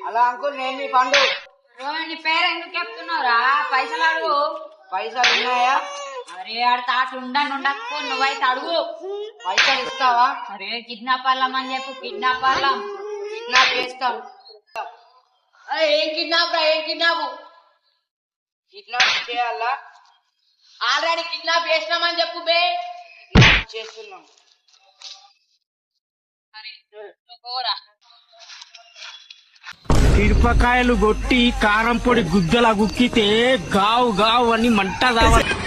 అలా అంకుల్ నేను మీ పండు. నీ పేరు ఎందుకు చెప్తున్నావురా? పైసలు అడుగు. పైసలు ఉన్నాయా? అరే ఆడ తాట్లు ఉండకపో, నువ్వైతే అడుగు. పైసలు ఇస్తావా? అరే కిడ్నాపర్లం అని చెప్పు. కిడ్నాపర్లం. కిడ్నాప్ చేస్తాం. ఏం కిడ్నాప్ రా? ఏం కిడ్నాప్? కిడ్నాప్ చేయాలా? ఆల్రెడీ కిడ్నాప్ చేసినామని చెప్పు బే. చేస్తున్నాం. మిరపకాయలు కొట్టి కారం పొడి గుద్దలా గుక్కితే గావు గావు అని మంట రావాలి.